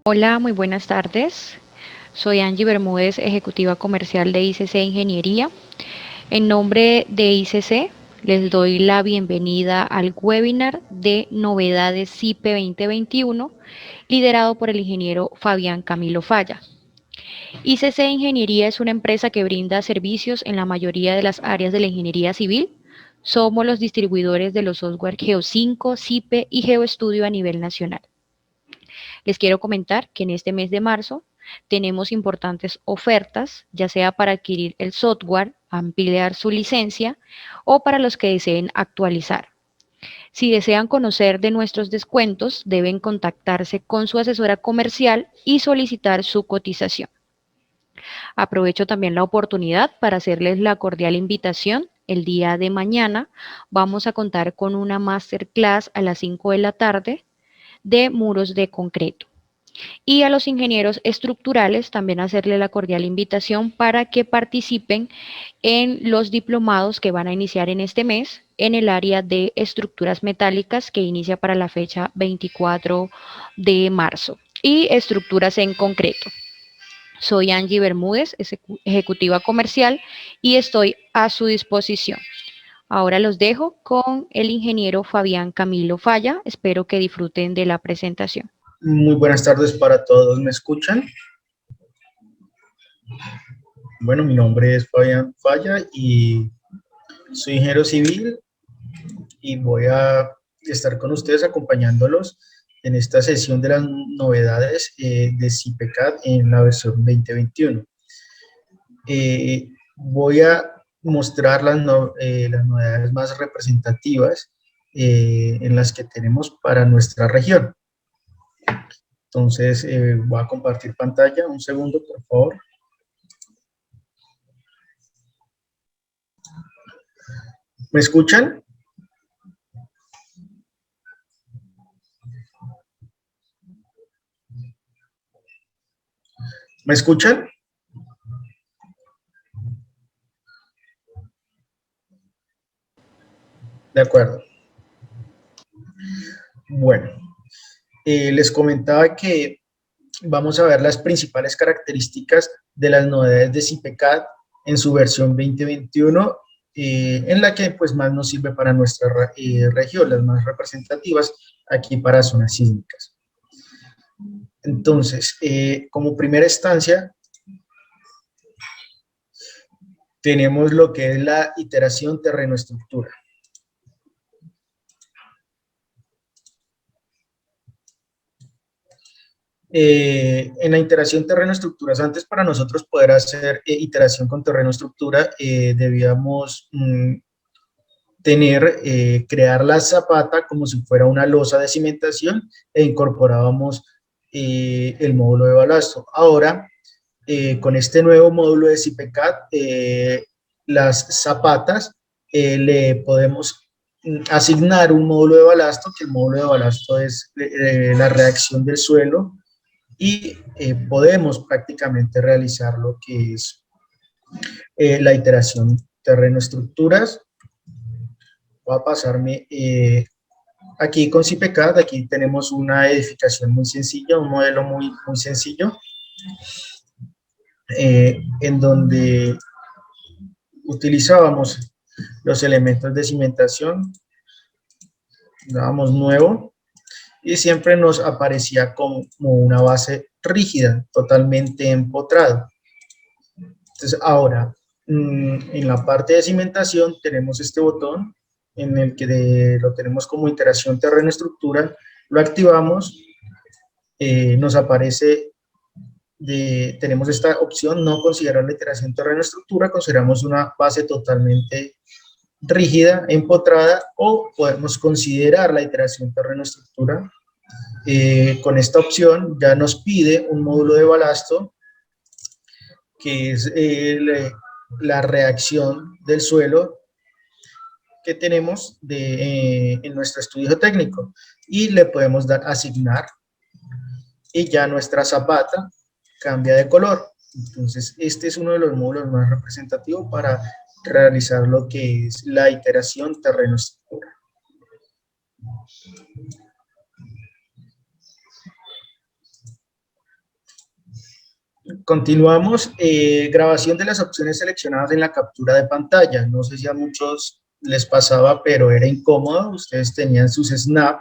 Hola, muy buenas tardes. Soy Angie Bermúdez, ejecutiva comercial de ICC Ingeniería. En nombre de ICC, les doy la bienvenida al webinar de novedades CIPE 2021, liderado por el ingeniero Fabián Camilo Falla. ICC Ingeniería es una empresa que brinda servicios en la mayoría de las áreas de la ingeniería civil. Somos los distribuidores de los software Geo5, CIPE y GeoStudio a nivel nacional. Les quiero comentar que en este mes de marzo tenemos importantes ofertas, ya sea para adquirir el software, ampliar su licencia o para los que deseen actualizar. Si desean conocer de nuestros descuentos, deben contactarse con su asesora comercial y solicitar su cotización. Aprovecho también la oportunidad para hacerles la cordial invitación. El día de mañana vamos a contar con una masterclass a las 5 de la tarde de muros de concreto. Y a los ingenieros estructurales también hacerle la cordial invitación para que participen en los diplomados que van a iniciar en este mes en el área de estructuras metálicas que inicia para la fecha 24 de marzo y estructuras en concreto. Soy Angie Bermúdez, ejecutiva comercial y estoy a su disposición. Ahora los dejo con el ingeniero Fabián Camilo Falla. Espero que disfruten de la presentación. Muy buenas tardes para todos, ¿me escuchan? Bueno, mi nombre es Fabián Falla y soy ingeniero civil y voy a estar con ustedes acompañándolos en esta sesión de las novedades de CIPECAD en la versión 2021. Voy a mostrar las novedades más representativas en las que tenemos para nuestra región. Entonces, voy a compartir pantalla. Un segundo, por favor. ¿Me escuchan? ¿Me escuchan? De acuerdo. Bueno, les comentaba que vamos a ver las principales características de las novedades de CIPECAD en su versión 2021, en la que pues más nos sirve para nuestra región, las más representativas aquí para zonas sísmicas. Entonces, como primera instancia, tenemos lo que es la iteración terreno-estructura. En la iteración terreno-estructuras, antes para nosotros poder hacer iteración con terreno-estructura, debíamos crear la zapata como si fuera una losa de cimentación e incorporábamos el módulo de balasto. Ahora, con este nuevo módulo de CIPECAD, las zapatas le podemos asignar un módulo de balasto, que el módulo de balasto es la reacción del suelo, y podemos prácticamente realizar lo que es la iteración terreno-estructuras. Voy a pasarme aquí con CIPECAD. Aquí tenemos una edificación muy sencilla, un modelo muy sencillo, en donde utilizábamos los elementos de cimentación, dábamos nuevo, y siempre nos aparecía como una base rígida, totalmente empotrada. Entonces ahora, en la parte de cimentación tenemos este botón en el que lo tenemos como iteración terreno-estructura, lo activamos, nos aparece, tenemos esta opción, no considerar la iteración terreno-estructura, consideramos una base totalmente rígida, empotrada, o podemos considerar la iteración terreno-estructura. Con esta opción ya nos pide un módulo de balasto, que es la reacción del suelo que tenemos en nuestro estudio técnico, y le podemos dar asignar, y ya nuestra zapata cambia de color. Entonces, este es uno de los módulos más representativos para realizar lo que es la iteración terreno-estructura. Continuamos. Grabación de las opciones seleccionadas en la captura de pantalla. No sé si a muchos les pasaba, pero era incómodo. Ustedes tenían sus snap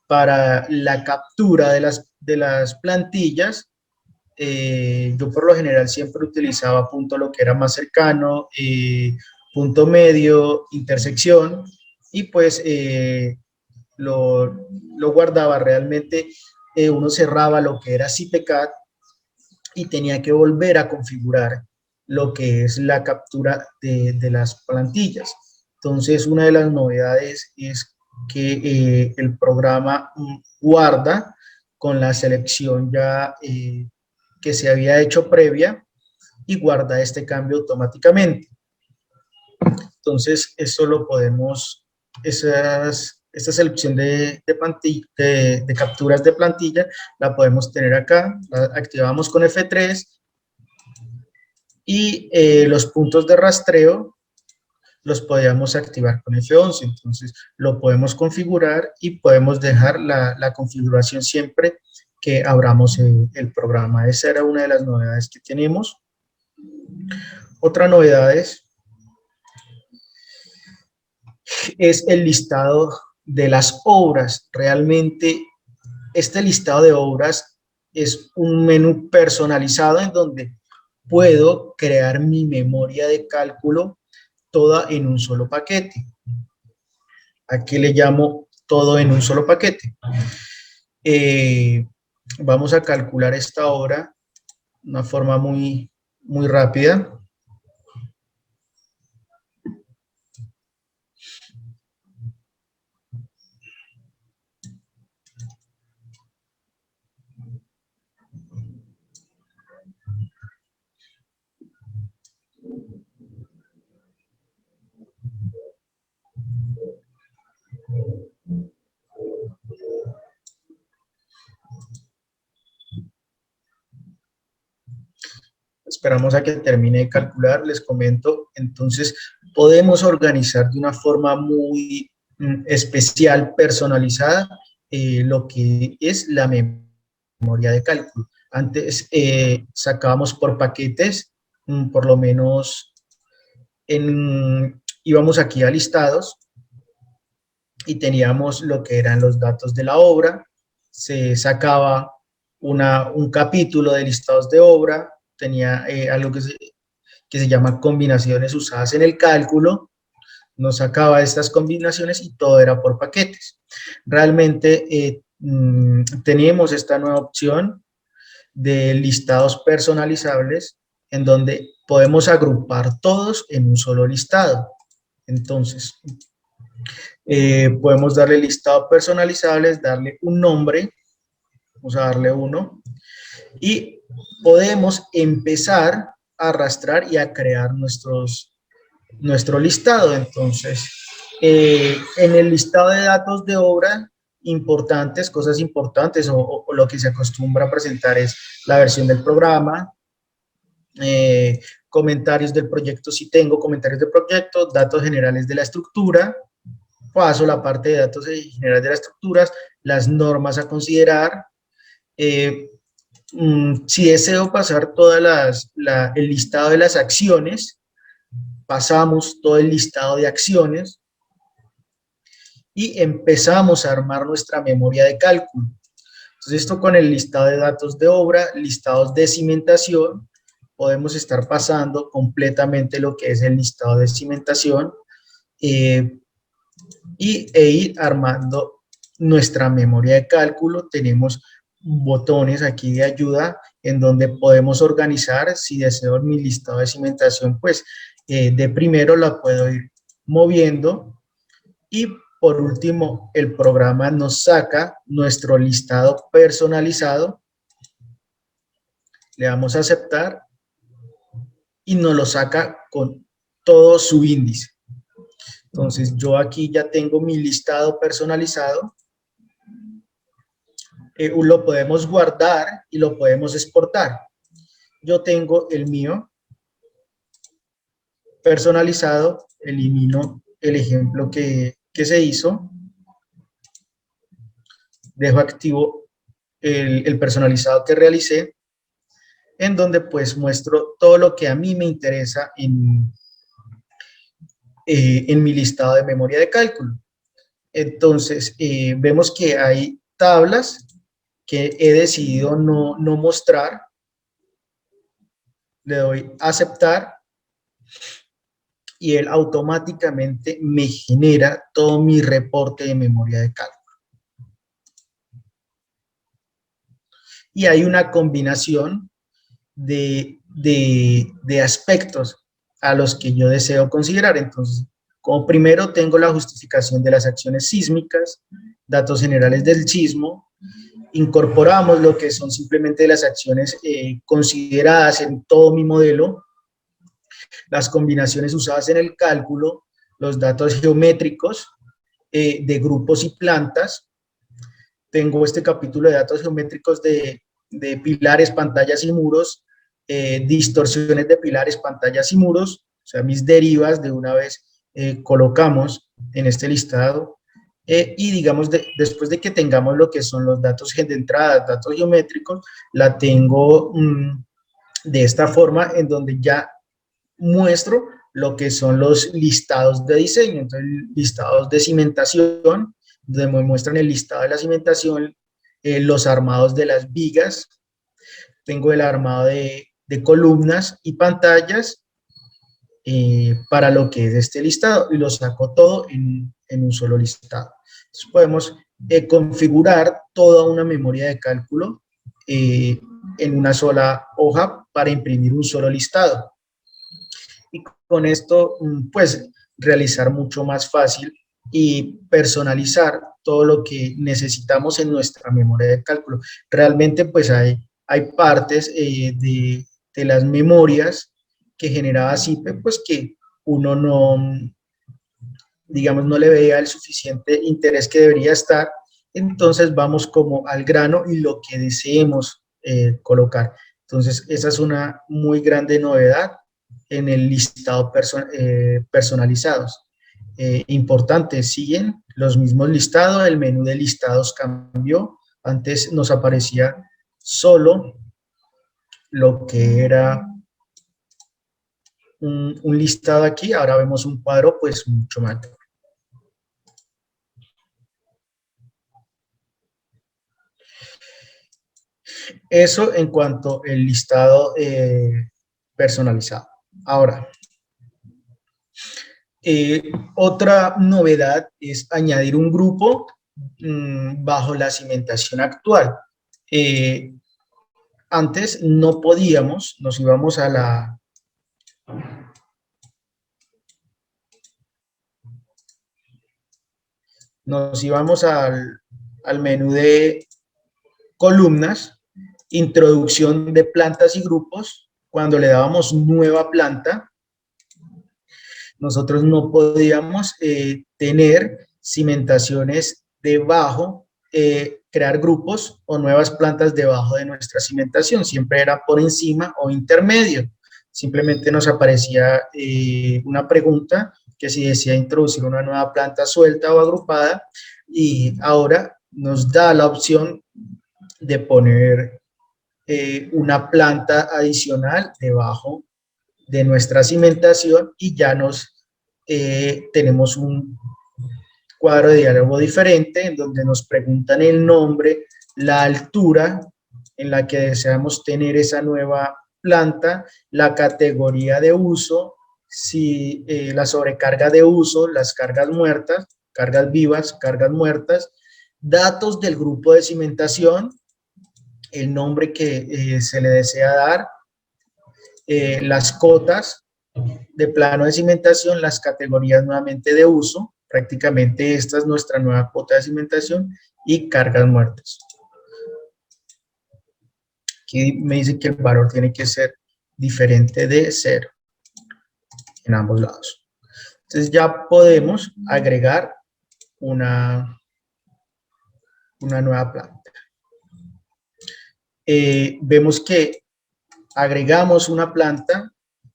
para la captura de las plantillas. Yo por lo general siempre utilizaba punto lo que era más cercano, punto medio, intersección, y pues lo guardaba. Realmente uno cerraba lo que era CPCAT y tenía que volver a configurar lo que es la captura de las plantillas. Entonces, una de las novedades es que el programa guarda con la selección ya que se había hecho previa y guarda este cambio automáticamente. Entonces, eso lo podemos, esta selección de capturas de plantilla la podemos tener acá, la activamos con F3 y los puntos de rastreo los podíamos activar con F11. Entonces, lo podemos configurar y podemos dejar la configuración siempre que abramos el programa. Esa era una de las novedades que tenemos. Otra novedad es el listado de las obras. Realmente, este listado de obras es un menú personalizado en donde puedo crear mi memoria de cálculo toda en un solo paquete. Aquí le llamo todo en un solo paquete. Eh, Vamos a calcular esta obra de una forma muy rápida. Esperamos a que termine de calcular, les comento. Entonces, podemos organizar de una forma muy especial, personalizada, lo que es la memoria de cálculo. Antes sacábamos por paquetes, por lo menos íbamos aquí a listados y teníamos lo que eran los datos de la obra, se sacaba un capítulo de listados de obra, tenía algo que se llama combinaciones usadas en el cálculo, nos sacaba estas combinaciones y todo era por paquetes. Realmente tenemos esta nueva opción de listados personalizables en donde podemos agrupar todos en un solo listado. Entonces, podemos darle listado personalizables, darle un nombre, vamos a darle uno, y podemos empezar a arrastrar y a crear nuestro listado. Entonces, en el listado de datos de obra, importantes, cosas importantes o lo que se acostumbra a presentar es la versión del programa, comentarios del proyecto si tengo comentarios del proyecto, datos generales de la estructura, paso la parte de datos generales de las estructuras, las normas a considerar, si deseo pasar el listado de las acciones, pasamos todo el listado de acciones y empezamos a armar nuestra memoria de cálculo. Entonces, esto con el listado de datos de obra, listados de cimentación, podemos estar pasando completamente lo que es el listado de cimentación e ir armando nuestra memoria de cálculo. Tenemos botones aquí de ayuda en donde podemos organizar. Si deseo mi listado de cimentación, pues de primero la puedo ir moviendo y por último el programa nos saca nuestro listado personalizado, le damos a aceptar y nos lo saca con todo su índice. Entonces yo aquí ya tengo mi listado personalizado, lo podemos guardar y lo podemos exportar. Yo tengo el mío personalizado, elimino el ejemplo que se hizo, dejo activo el personalizado que realicé en donde pues muestro todo lo que a mí me interesa en mi listado de memoria de cálculo. Entonces, vemos que hay tablas que he decidido no mostrar. Le doy a aceptar y él automáticamente me genera todo mi reporte de memoria de cálculo. Y hay una combinación de aspectos a los que yo deseo considerar. Entonces, como primero tengo la justificación de las acciones sísmicas, datos generales del sismo, incorporamos lo que son simplemente las acciones consideradas en todo mi modelo, las combinaciones usadas en el cálculo, los datos geométricos de grupos y plantas. Tengo este capítulo de datos geométricos de pilares, pantallas y muros, distorsiones de pilares, pantallas y muros, o sea, mis derivas de una vez colocamos en este listado. Y digamos, después de que tengamos lo que son los datos de entrada, datos geométricos, la tengo de esta forma en donde ya muestro lo que son los listados de diseño. Entonces, listados de cimentación, donde me muestran el listado de la cimentación, los armados de las vigas, tengo el armado de columnas y pantallas para lo que es este listado, y lo saco todo en un solo listado. Entonces, podemos configurar toda una memoria de cálculo en una sola hoja para imprimir un solo listado. Y con esto, pues, realizar mucho más fácil y personalizar todo lo que necesitamos en nuestra memoria de cálculo. Realmente, pues, hay partes de las memorias que generaba CIPE, pues, que uno no, digamos, no le veía el suficiente interés que debería estar. Entonces, vamos como al grano y lo que deseemos colocar. Entonces, esa es una muy grande novedad en el listado personalizados. Importante, siguen los mismos listados, el menú de listados cambió. Antes nos aparecía solo lo que era un listado aquí, ahora vemos un cuadro pues mucho mayor. Eso en cuanto al listado personalizado. Ahora, otra novedad es añadir un grupo bajo la cimentación actual. Antes no podíamos, nos íbamos a la... Nos íbamos al menú de columnas, introducción de plantas y grupos. Cuando le dábamos nueva planta, nosotros no podíamos tener cimentaciones debajo, crear grupos o nuevas plantas debajo de nuestra cimentación. Siempre era por encima o intermedio. Simplemente nos aparecía una pregunta que si desea introducir una nueva planta suelta o agrupada, y ahora nos da la opción de poner una planta adicional debajo de nuestra cimentación, y ya tenemos un cuadro de diálogo diferente en donde nos preguntan el nombre, la altura en la que deseamos tener esa nueva planta, la categoría de uso, si la sobrecarga de uso, las cargas muertas, cargas vivas, cargas muertas, datos del grupo de cimentación, el nombre que se le desea dar, las cotas de plano de cimentación, las categorías nuevamente de uso, prácticamente esta es nuestra nueva cuota de cimentación, y cargas muertas. Aquí me dice que el valor tiene que ser diferente de 0 en ambos lados. Entonces ya podemos agregar una nueva planta. Vemos que agregamos una planta,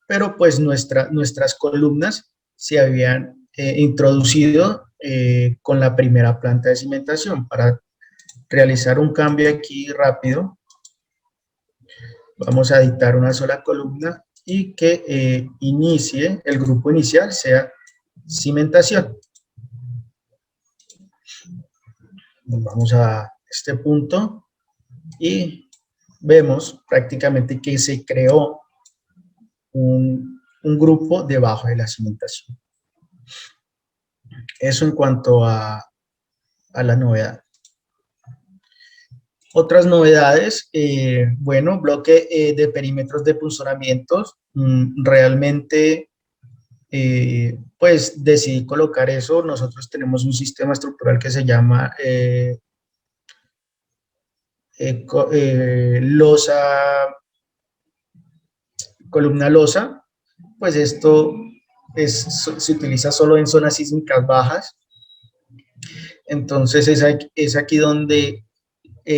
pero pues nuestras columnas se habían introducido con la primera planta de cimentación. Para realizar un cambio aquí rápido, Vamos a editar una sola columna y que inicie, el grupo inicial sea cimentación. Nos vamos a este punto y vemos prácticamente que se creó un grupo debajo de la cimentación. Eso en cuanto a la novedad. Otras novedades, bueno, bloque de perímetros de punzonamientos. Realmente, pues decidí colocar eso. Nosotros tenemos un sistema estructural que se llama columna losa. Pues esto se utiliza solo en zonas sísmicas bajas. Entonces es aquí donde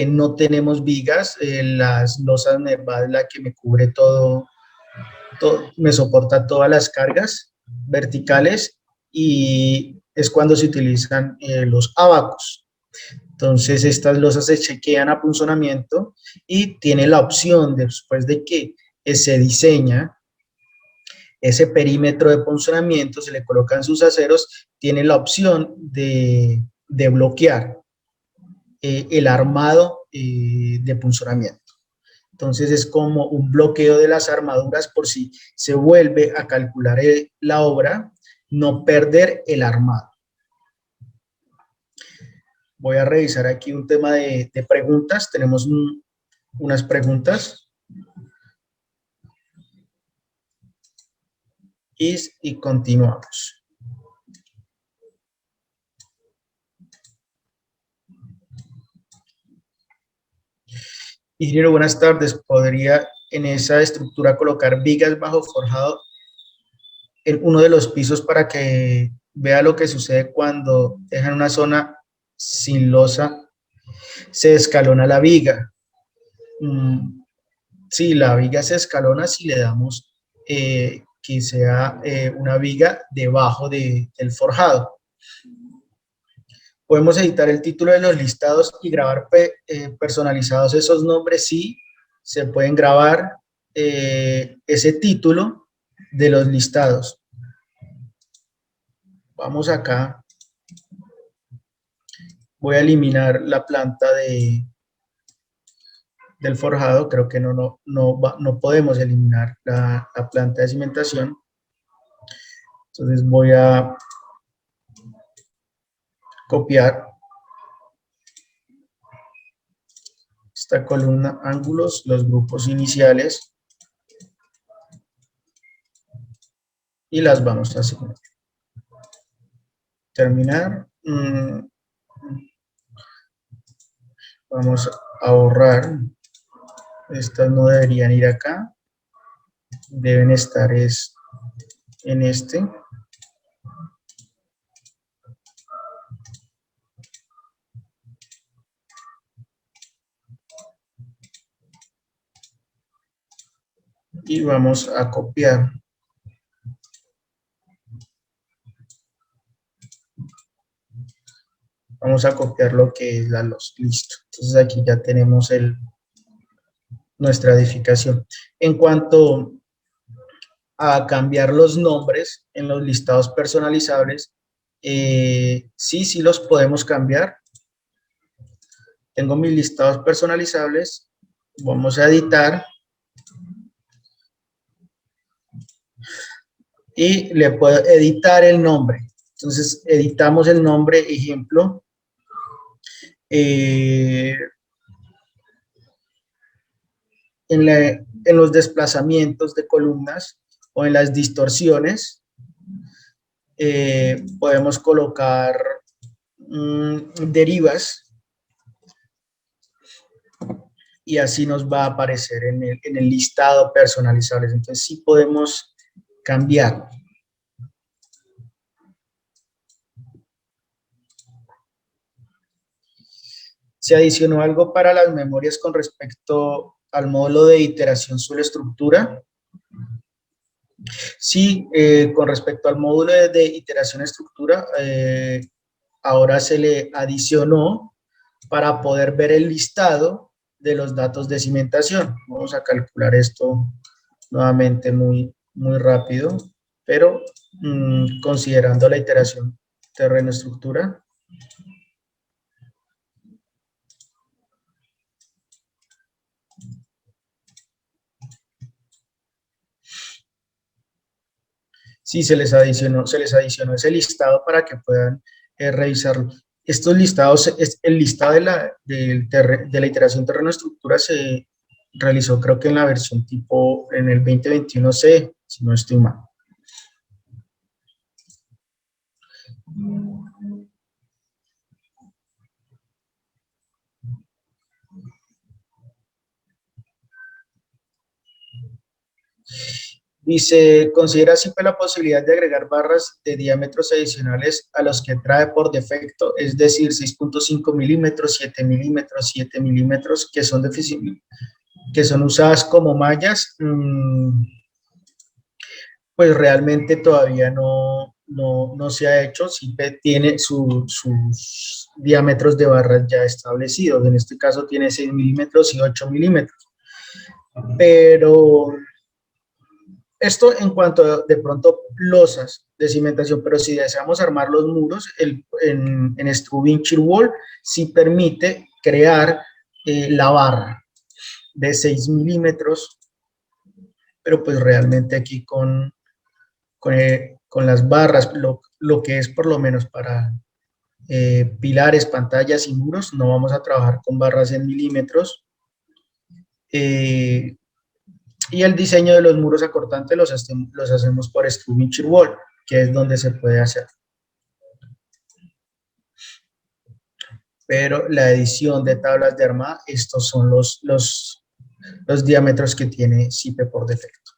no tenemos vigas, las losas nervadas, la que me cubre todo, me soporta todas las cargas verticales, y es cuando se utilizan los abacos. Entonces estas losas se chequean a punzonamiento y tiene la opción, después de que se diseña ese perímetro de punzonamiento, se le colocan sus aceros, tiene la opción de bloquear el armado de punzonamiento. Entonces es como un bloqueo de las armaduras por si se vuelve a calcular la obra, no perder el armado. Voy a revisar aquí un tema de preguntas. Tenemos unas preguntas. Y continuamos. Ingeniero, buenas tardes. ¿Podría en esa estructura colocar vigas bajo forjado en uno de los pisos para que vea lo que sucede cuando dejan una zona sin losa? Se escalona la viga. Sí, la viga se escalona si le damos que sea una viga debajo del forjado. Podemos editar el título de los listados y grabar personalizados esos nombres. Sí, se pueden grabar ese título de los listados. Vamos acá. Voy a eliminar la planta del forjado. Creo que no podemos eliminar la planta de cimentación. Entonces voy a copiar esta columna, ángulos, los grupos iniciales, y las vamos a asignar. Terminar. Vamos a borrar. Estas no deberían ir acá. Deben estar en este. Y vamos a copiar. Vamos a copiar lo que es la luz. Listo. Entonces aquí ya tenemos nuestra edificación. En cuanto a cambiar los nombres en los listados personalizables, sí los podemos cambiar. Tengo mis listados personalizables. Vamos a editar. Y le puedo editar el nombre. Entonces, editamos el nombre, ejemplo. En los desplazamientos de columnas o en las distorsiones, podemos colocar derivas, y así nos va a aparecer en el listado personalizable. Entonces, sí podemos cambiar. Se adicionó algo para las memorias con respecto al módulo de iteración sobre estructura. Sí, con respecto al módulo de iteración estructura, ahora se le adicionó para poder ver el listado de los datos de cimentación. Vamos a calcular esto nuevamente muy rápido, pero considerando la iteración terreno-estructura. Sí, se les adicionó ese listado para que puedan revisarlo. Estos listados, el listado de la iteración terreno-estructura se realizó creo que en la versión tipo, en el 2021C, si no estoy mal. Dice, considera siempre la posibilidad de agregar barras de diámetros adicionales a los que trae por defecto, es decir, 6.5 milímetros, 7 milímetros, 7 milímetros, que son usadas como mallas. Pues realmente todavía no se ha hecho. SIPE tiene sus diámetros de barras ya establecidos. En este caso tiene 6 milímetros y 8 milímetros. Pero esto en cuanto a, de pronto, losas de cimentación, pero si deseamos armar los muros, en Strubing Shear Wall sí permite crear la barra de 6 milímetros, pero pues realmente aquí con las barras, lo que es por lo menos para pilares, pantallas y muros, no vamos a trabajar con barras en milímetros. Y el diseño de los muros acortantes los hacemos por Strubing Shear Wall, que es donde se puede hacer. Pero la edición de tablas de armada, estos son los diámetros que tiene SIPE por defecto.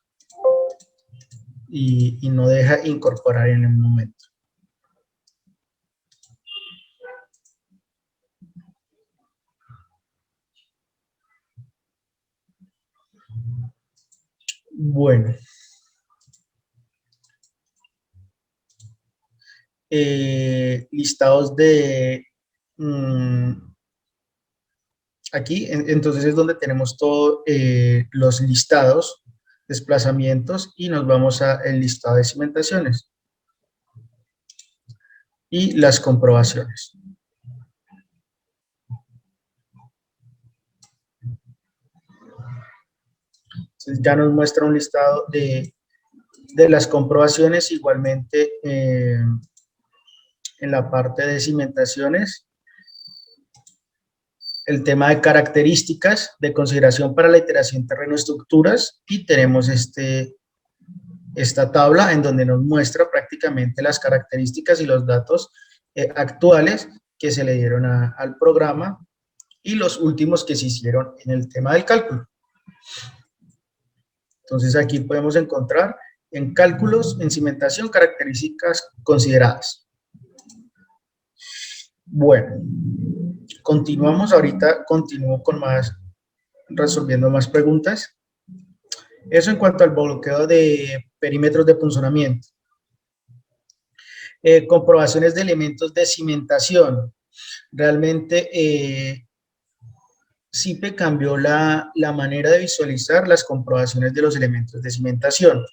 Y no deja incorporar en el momento. Bueno. Listados de... aquí, entonces es donde tenemos todos los listados, desplazamientos, y nos vamos al listado de cimentaciones. Y las comprobaciones. Entonces ya nos muestra un listado de las comprobaciones, igualmente en la parte de cimentaciones, el tema de características de consideración para la iteración terreno-estructuras, y tenemos esta tabla en donde nos muestra prácticamente las características y los datos actuales que se le dieron al programa y los últimos que se hicieron en el tema del cálculo. Entonces aquí podemos encontrar en cálculos, en cimentación, características consideradas. Bueno, continuamos ahorita, continúo con resolviendo más preguntas. Eso en cuanto al bloqueo de perímetros de punzonamiento. Comprobaciones de elementos de cimentación. Realmente SIPE cambió la manera de visualizar las comprobaciones de los elementos de cimentación.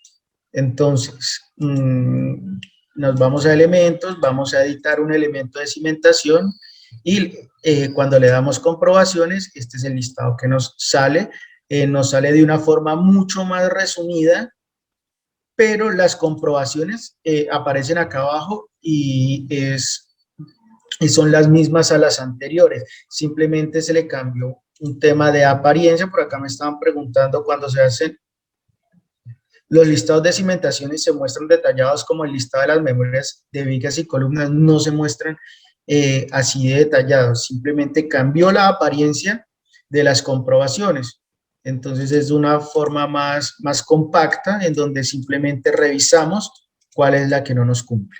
Entonces, nos vamos a elementos, vamos a editar un elemento de cimentación y cuando le damos comprobaciones, este es el listado que nos sale de una forma mucho más resumida, pero las comprobaciones aparecen acá abajo y son las mismas a las anteriores, simplemente se le cambió un tema de apariencia. Por acá me estaban preguntando cuando se hacen los listados de cimentaciones, se muestran detallados como el listado de las memorias de vigas y columnas, no se muestran así de detallados, simplemente cambió la apariencia de las comprobaciones. Entonces es de una forma más compacta, en donde simplemente revisamos cuál es la que no nos cumple.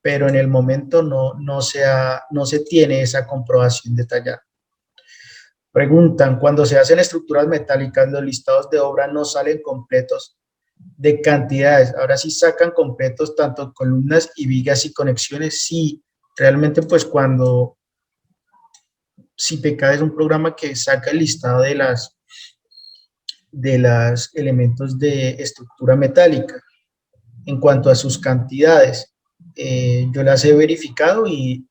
Pero en el momento no se tiene esa comprobación detallada. Preguntan, cuando se hacen estructuras metálicas, los listados de obra no salen completos de cantidades. Ahora sí sacan completos tanto columnas y vigas y conexiones. Sí, realmente pues cuando CIPECA es un programa que saca el listado de los elementos de estructura metálica en cuanto a sus cantidades. Yo las he verificado y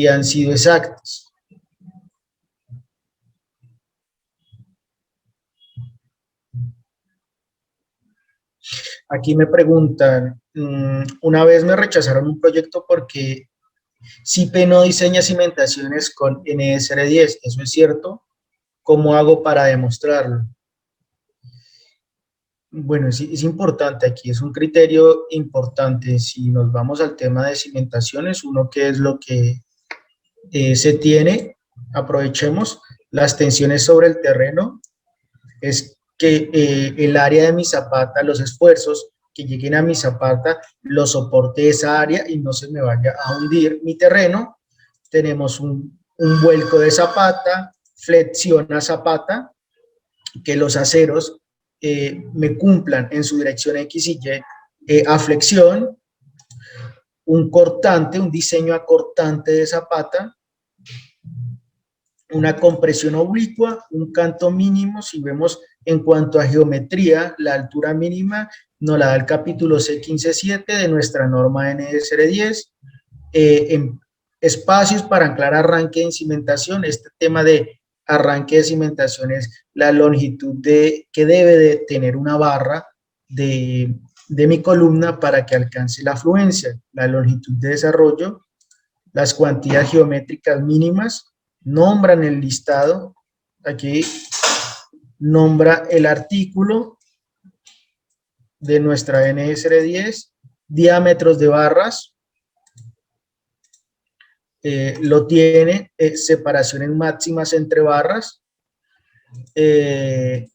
han sido exactas. Aquí me preguntan, una vez me rechazaron un proyecto porque CIPE no diseña cimentaciones con NSR10, ¿eso es cierto? ¿Cómo hago para demostrarlo? Bueno, es importante aquí, es un criterio importante. Si nos vamos al tema de cimentaciones, uno, ¿qué es lo que se tiene? Aprovechemos las tensiones sobre el terreno, es que el área de mi zapata, los esfuerzos que lleguen a mi zapata, lo soporte esa área y no se me vaya a hundir mi terreno. Tenemos un vuelco de zapata, flexión a zapata, que los aceros me cumplan en su dirección X y Y a flexión, un cortante, un diseño acortante de zapata, una compresión oblicua, un canto mínimo. Si vemos en cuanto a geometría, la altura mínima nos la da el capítulo C15.7 de nuestra norma NSR10, en espacios para anclar arranque en cimentación. Este tema de arranque de cimentación es la longitud que debe de tener una barra de mi columna para que alcance la afluencia, la longitud de desarrollo, las cuantías geométricas mínimas, nombran el listado, aquí nombra el artículo de nuestra NSR10, diámetros de barras, lo tiene, separaciones máximas entre barras,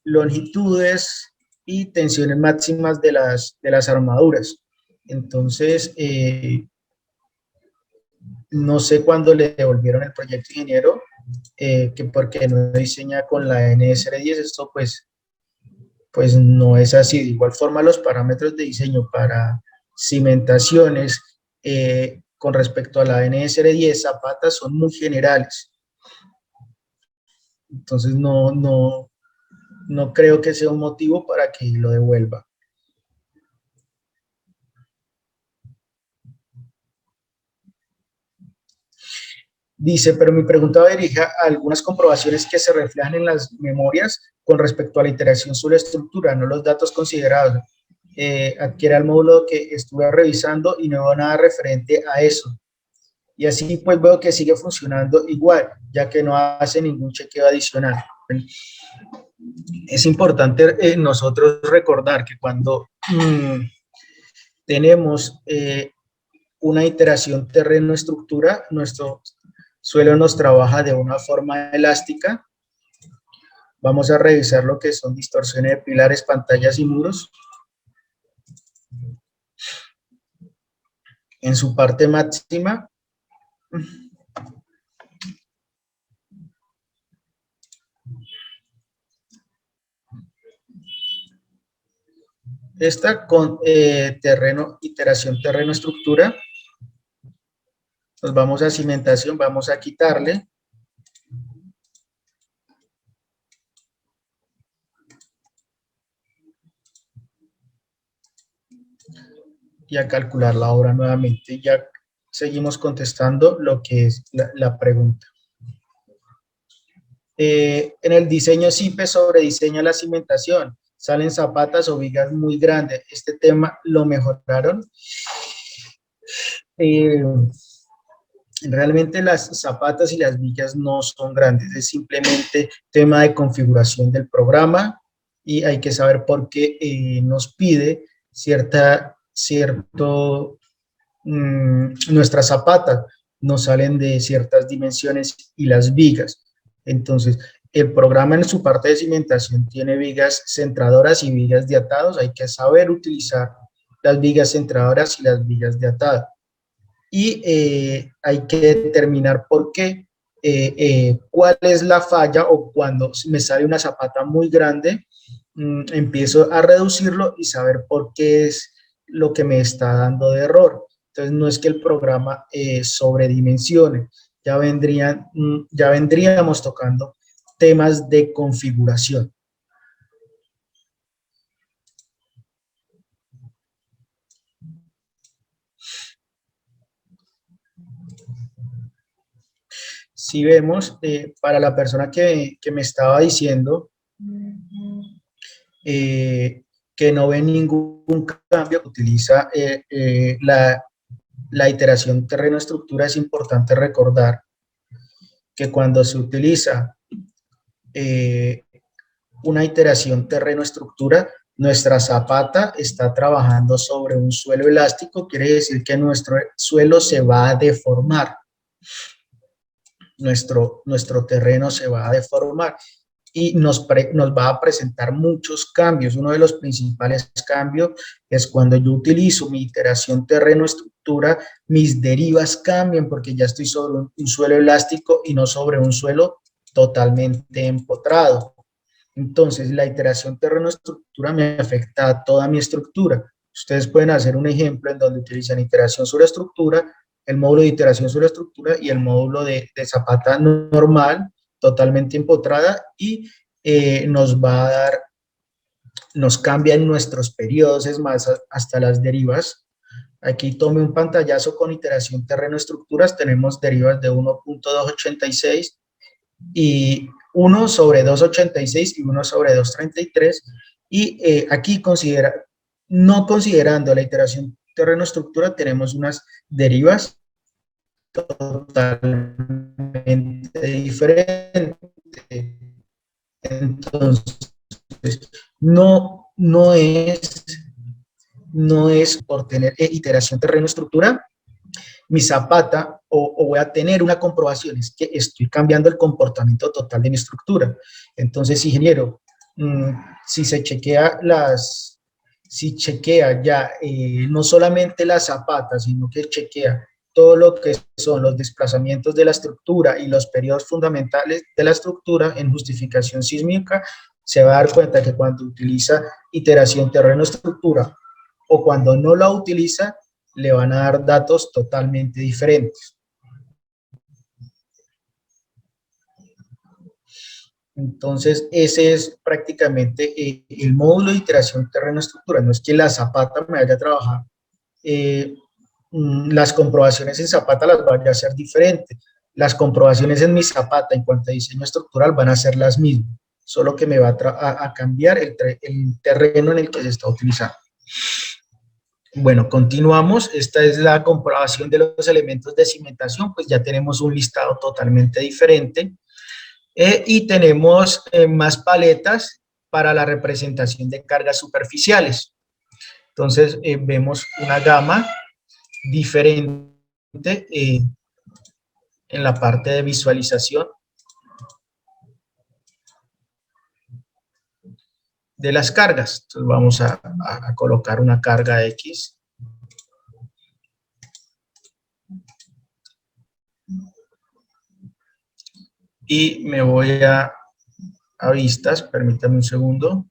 longitudes y tensiones máximas de las armaduras. Entonces, no sé cuándo le devolvieron el proyecto ingeniero, que porque no diseña con la NSR10, esto pues no es así. De igual forma, los parámetros de diseño para cimentaciones con respecto a la NSR10 Zapata son muy generales. Entonces no creo que sea un motivo para que lo devuelva. Dice, pero mi pregunta va dirigida a algunas comprobaciones que se reflejan en las memorias con respecto a la iteración sobre la estructura, no los datos considerados. Adquiere el módulo que estuve revisando y no veo nada referente a eso. Y así pues veo que sigue funcionando igual, ya que no hace ningún chequeo adicional. Es importante nosotros recordar que cuando tenemos una iteración terreno-estructura, nuestro suelo nos trabaja de una forma elástica. Vamos a revisar lo que son distorsiones de pilares, pantallas y muros. En su parte máxima, esta con iteración terreno-estructura, nos vamos a cimentación, vamos a quitarle. Y a calcular la obra nuevamente. Ya seguimos contestando lo que es la pregunta. En el diseño CIPE sobre diseño de la cimentación, salen zapatas o vigas muy grandes. Este tema lo mejoraron. Realmente las zapatas y las vigas no son grandes, es simplemente tema de configuración del programa y hay que saber por qué nos pide nuestras zapatas no salen de ciertas dimensiones y las vigas. Entonces, el programa en su parte de cimentación tiene vigas centradoras y vigas de atados. Hay que saber utilizar las vigas centradoras y las vigas de atado. Y hay que determinar por qué, cuál es la falla o cuando me sale una zapata muy grande, empiezo a reducirlo y saber por qué es lo que me está dando de error. Entonces no es que el programa sobredimensione, ya vendríamos tocando temas de configuración. Si vemos, para la persona que me estaba diciendo que no ve ningún cambio, utiliza la iteración terreno-estructura, es importante recordar que cuando se utiliza una iteración terreno-estructura, nuestra zapata está trabajando sobre un suelo elástico, quiere decir que nuestro suelo se va a deformar, nuestro terreno se va a deformar y nos va a presentar muchos cambios. Uno de los principales cambios es cuando yo utilizo mi iteración terreno-estructura, mis derivas cambian porque ya estoy sobre un suelo elástico y no sobre un suelo totalmente empotrado. Entonces, la iteración terreno-estructura me afecta a toda mi estructura. Ustedes pueden hacer un ejemplo en donde utilizan iteración sobre estructura, el módulo de iteración sobre estructura y el módulo de zapata normal, totalmente empotrada, y nos va a dar, nos cambian nuestros periodos, es más, hasta las derivas. Aquí tome un pantallazo con iteración terreno-estructuras, tenemos derivas de 1.286 y 1 sobre 286 y 1 sobre 233, y aquí no considerando la iteración terreno-estructura, tenemos unas derivas totalmente diferentes. Entonces, no es por tener iteración terreno-estructura mi zapata o voy a tener una comprobación, es que estoy cambiando el comportamiento total de mi estructura. Entonces, ingeniero, si chequea ya no solamente la zapata, sino que chequea todo lo que son los desplazamientos de la estructura y los periodos fundamentales de la estructura en justificación sísmica, se va a dar cuenta que cuando utiliza iteración terreno-estructura o cuando no la utiliza, le van a dar datos totalmente diferentes. Entonces, ese es prácticamente el módulo de iteración terreno-estructura. No es que la zapata me vaya a trabajar, las comprobaciones en zapata las vaya a hacer diferentes. Las comprobaciones en mi zapata en cuanto a diseño estructural van a ser las mismas, solo que me va a cambiar el terreno en el que se está utilizando. Bueno, continuamos. Esta es la comprobación de los elementos de cimentación, pues ya tenemos un listado totalmente diferente. Y tenemos más paletas para la representación de cargas superficiales. Entonces, vemos una gama diferente en la parte de visualización de las cargas. Entonces, vamos a colocar una carga X. Y me voy a vistas, permítame un segundo.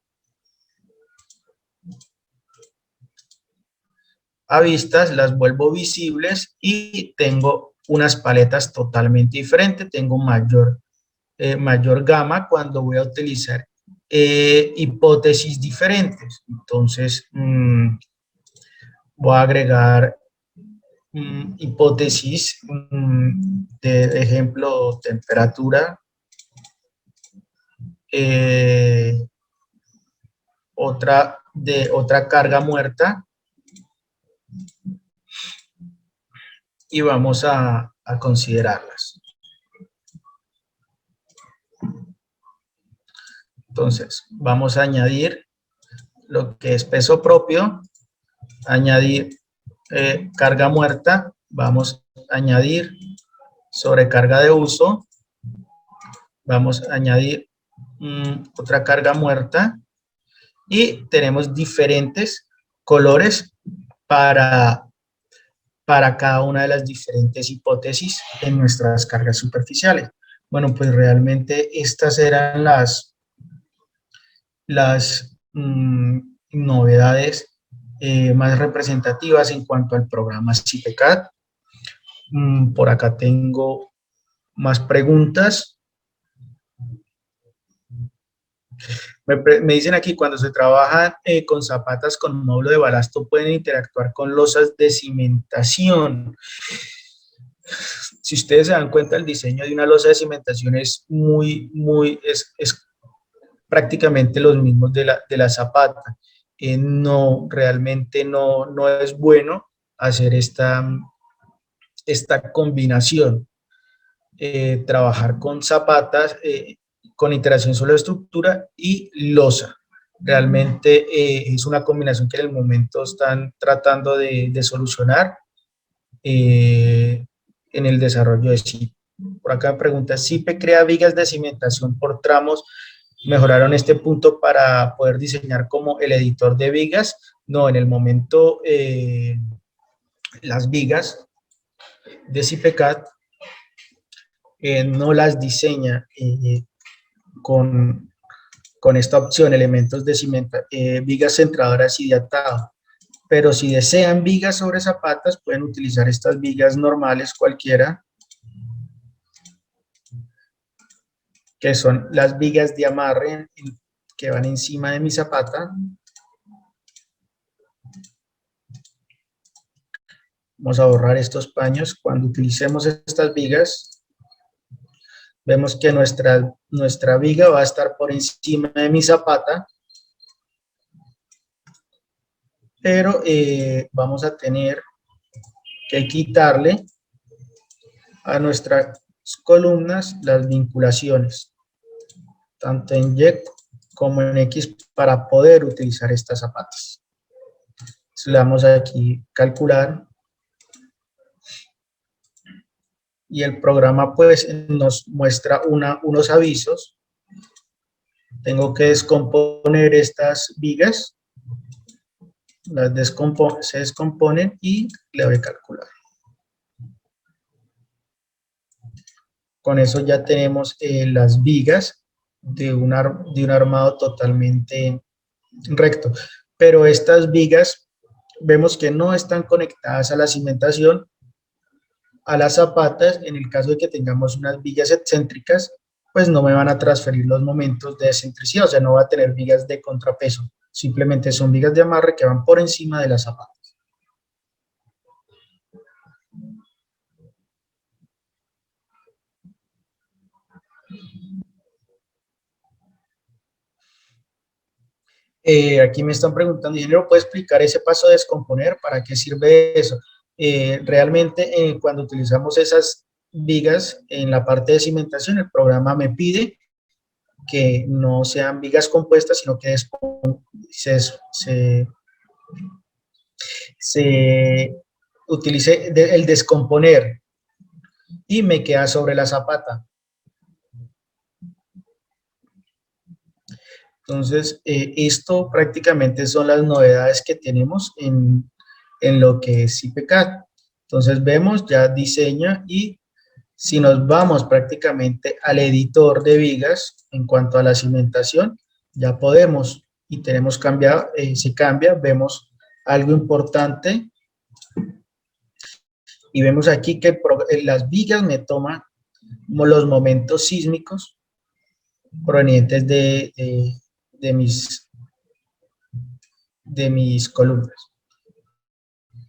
A vistas, las vuelvo visibles y tengo unas paletas totalmente diferentes. Tengo mayor gama cuando voy a utilizar hipótesis diferentes. Entonces, voy a agregar hipótesis de ejemplo, temperatura, otra carga muerta, y vamos a considerarlas. Entonces, vamos a añadir lo que es peso propio, añadir carga muerta, vamos a añadir sobrecarga de uso, vamos a añadir otra carga muerta, y tenemos diferentes colores para cada una de las diferentes hipótesis en nuestras cargas superficiales. Bueno, pues realmente estas eran las novedades más representativas en cuanto al programa CIPECAD. Por acá tengo ¿Más preguntas? Me dicen aquí, cuando se trabaja con zapatas con módulo de balasto, pueden interactuar con losas de cimentación. Si ustedes se dan cuenta, el diseño de una losa de cimentación es es prácticamente los mismos de la zapata. No, realmente no es bueno hacer esta combinación. Trabajar con zapatas, con interacción sobre estructura y losa. Realmente es una combinación que en el momento están tratando de solucionar en el desarrollo de CIP. Por acá pregunta, ¿CIPE crea vigas de cimentación por tramos? ¿Mejoraron este punto para poder diseñar como el editor de vigas? No, en el momento las vigas de CIPECAD no las diseña con, con esta opción, elementos de cimento, vigas centradoras y de atado. Pero si desean vigas sobre zapatas, pueden utilizar estas vigas normales cualquiera, que son las vigas de amarre que van encima de mi zapata. Vamos a borrar estos paños. Cuando utilicemos estas vigas, vemos que nuestra viga va a estar por encima de mi zapata, pero vamos a tener que quitarle a nuestras columnas las vinculaciones, tanto en Y como en X, para poder utilizar estas zapatas. Entonces, le damos aquí calcular y el programa pues nos muestra unos avisos. Tengo que descomponer estas vigas, se descomponen y le doy calcular. Con eso ya tenemos las vigas de un armado totalmente recto. Pero estas vigas vemos que no están conectadas a la cimentación, a las zapatas. En el caso de que tengamos unas vigas excéntricas, pues no me van a transferir los momentos de excentricidad, o sea, no va a tener vigas de contrapeso. Simplemente son vigas de amarre que van por encima de la zapata. Aquí me están preguntando, ingeniero, ¿puede explicar ese paso de descomponer? ¿Para qué sirve eso? Realmente, cuando utilizamos esas vigas en la parte de cimentación, el programa me pide que no sean vigas compuestas, sino que se utilice el descomponer y me queda sobre la zapata. Entonces, esto prácticamente son las novedades que tenemos en lo que es CIPECAD. Entonces, vemos ya diseño y si nos vamos prácticamente al editor de vigas en cuanto a la cimentación, ya podemos y tenemos cambiado, se cambia, vemos algo importante y vemos aquí que las vigas me toman los momentos sísmicos provenientes de mis columnas.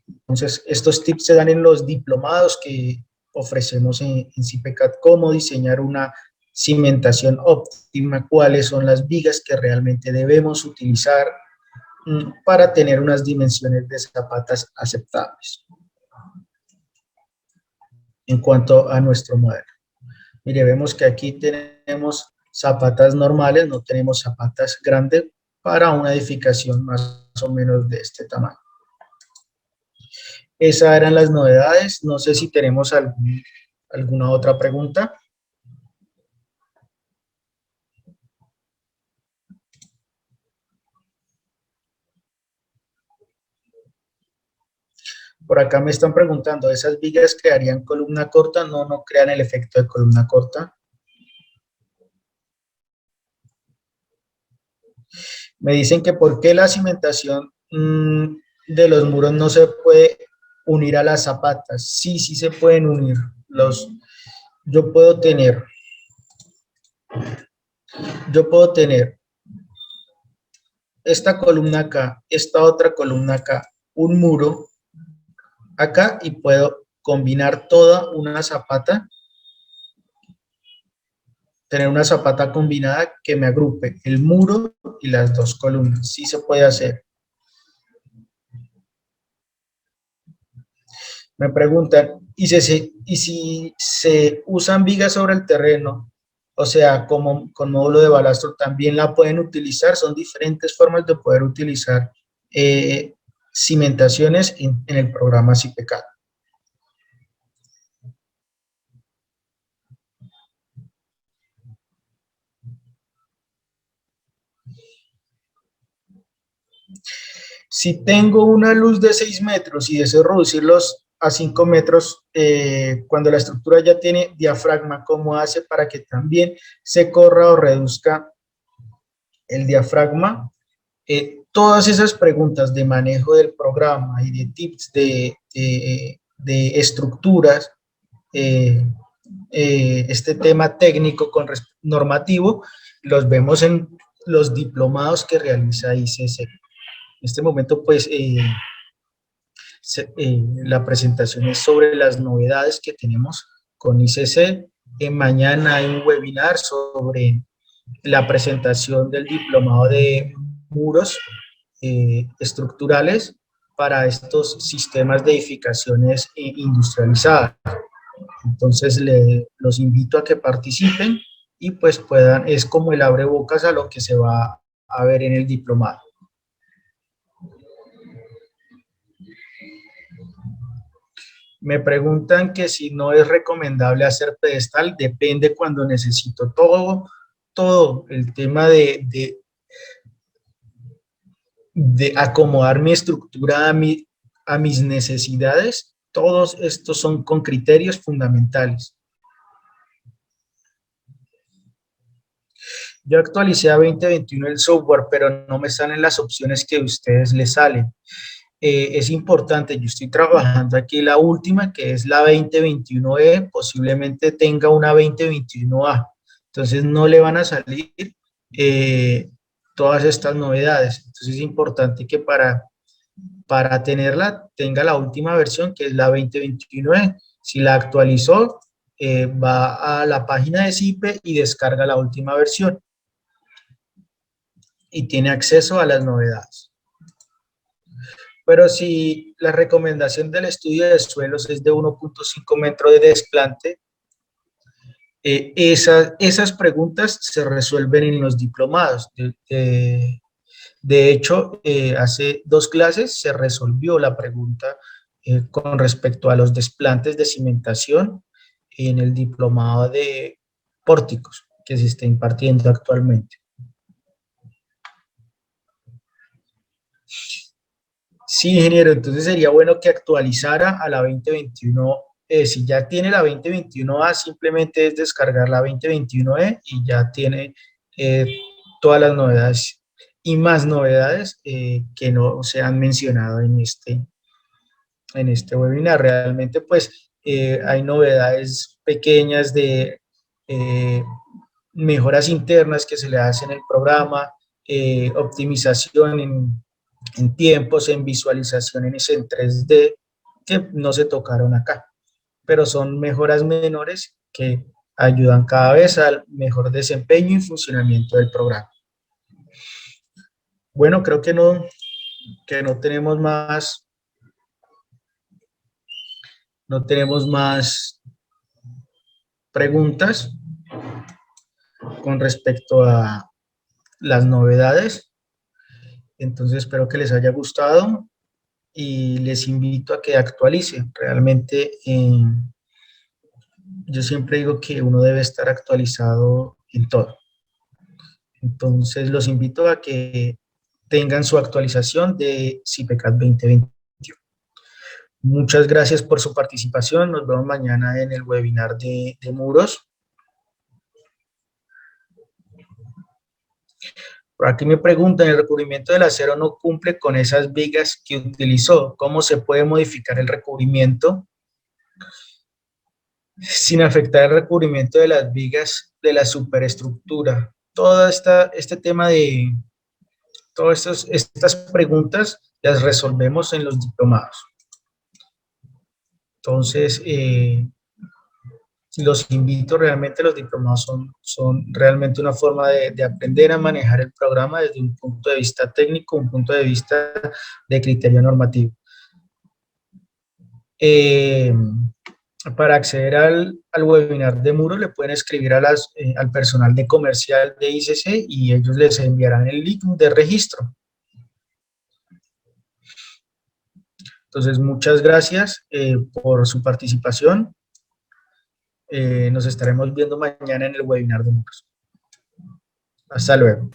Entonces, estos tips se dan en los diplomados que ofrecemos en CIPECAD, cómo diseñar una cimentación óptima, cuáles son las vigas que realmente debemos utilizar para tener unas dimensiones de zapatas aceptables. En cuanto a nuestro modelo. Mire, vemos que aquí tenemos zapatas normales, no tenemos zapatas grandes para una edificación más o menos de este tamaño. Esas eran las novedades. No sé si tenemos alguna otra pregunta. Por acá me están preguntando, ¿esas vigas crearían columna corta? No, no crean el efecto de columna corta. Me dicen que por qué la cimentación de los muros no se puede unir a las zapatas. Sí, sí se pueden unir. yo puedo tener, yo puedo tener esta columna acá, esta otra columna acá, un muro acá y puedo combinar toda una zapata, tener una zapata combinada que me agrupe el muro y las dos columnas. Sí se puede hacer. Me preguntan, ¿y si se usan vigas sobre el terreno? O sea, como con módulo de balastro, ¿también la pueden utilizar? Son diferentes formas de poder utilizar eh, cimentaciones en el programa CIPECAD. Si tengo una luz de 6 metros y deseo reducirlos a 5 metros, cuando la estructura ya tiene diafragma, ¿cómo hace para que también se corra o reduzca el diafragma? Todas esas preguntas de manejo del programa y de tips de estructuras, eh, este tema técnico con normativo, los vemos en los diplomados que realiza ICC. En este momento, pues, la presentación es sobre las novedades que tenemos con ICC. Mañana hay un webinar sobre la presentación del diplomado de muros estructurales para estos sistemas de edificaciones industrializadas. Entonces, los invito a que participen y pues puedan, es como el abrebocas a lo que se va a ver en el diplomado. Me preguntan que si no es recomendable hacer pedestal, depende cuando necesito todo el tema de acomodar mi estructura a mis necesidades. Todos estos son con criterios fundamentales. Yo actualicé a 2021 el software, pero no me salen las opciones que a ustedes les salen. Es importante, yo estoy trabajando aquí la última, que es la 2021E, posiblemente tenga una 2021A. Entonces no le van a salir todas estas novedades. Entonces es importante que para tenerla tenga la última versión, que es la 2021E. Si la actualizó, va a la página de CIPE y descarga la última versión y tiene acceso a las novedades. Pero si la recomendación del estudio de suelos es de 1.5 metros de desplante, esas preguntas se resuelven en los diplomados. De hecho, hace 2 clases se resolvió la pregunta con respecto a los desplantes de cimentación en el diplomado de pórticos que se está impartiendo actualmente. Sí, ingeniero, entonces sería bueno que actualizara a la 2021. Si ya tiene la 2021A, simplemente es descargar la 2021E y ya tiene eh, todas las novedades y más novedades que no se han mencionado en este webinar. Realmente, pues, hay novedades pequeñas de eh, mejoras internas que se le hacen en el programa, optimización en tiempos, en visualizaciones en 3D, que no se tocaron acá, pero son mejoras menores que ayudan cada vez al mejor desempeño y funcionamiento del programa. Bueno, creo que no tenemos más preguntas con respecto a las novedades. Entonces espero que les haya gustado y les invito a que actualicen. Realmente yo siempre digo que uno debe estar actualizado en todo. Entonces los invito a que tengan su actualización de CIPECAD 2021. Muchas gracias por su participación. Nos vemos mañana en el webinar de muros. Por aquí me preguntan, ¿el recubrimiento del acero no cumple con esas vigas que utilizó? ¿Cómo se puede modificar el recubrimiento? sin afectar el recubrimiento de las vigas de la superestructura. Este tema de todas estas preguntas las resolvemos en los diplomados. Entonces, los invito realmente, los diplomados son realmente una forma de aprender a manejar el programa desde un punto de vista técnico, un punto de vista de criterio normativo. Para acceder al webinar de Muro, le pueden escribir al personal de comercial de ICC y ellos les enviarán el link de registro. Entonces, muchas gracias por su participación. Nos estaremos viendo mañana en el webinar de Muros. Hasta luego.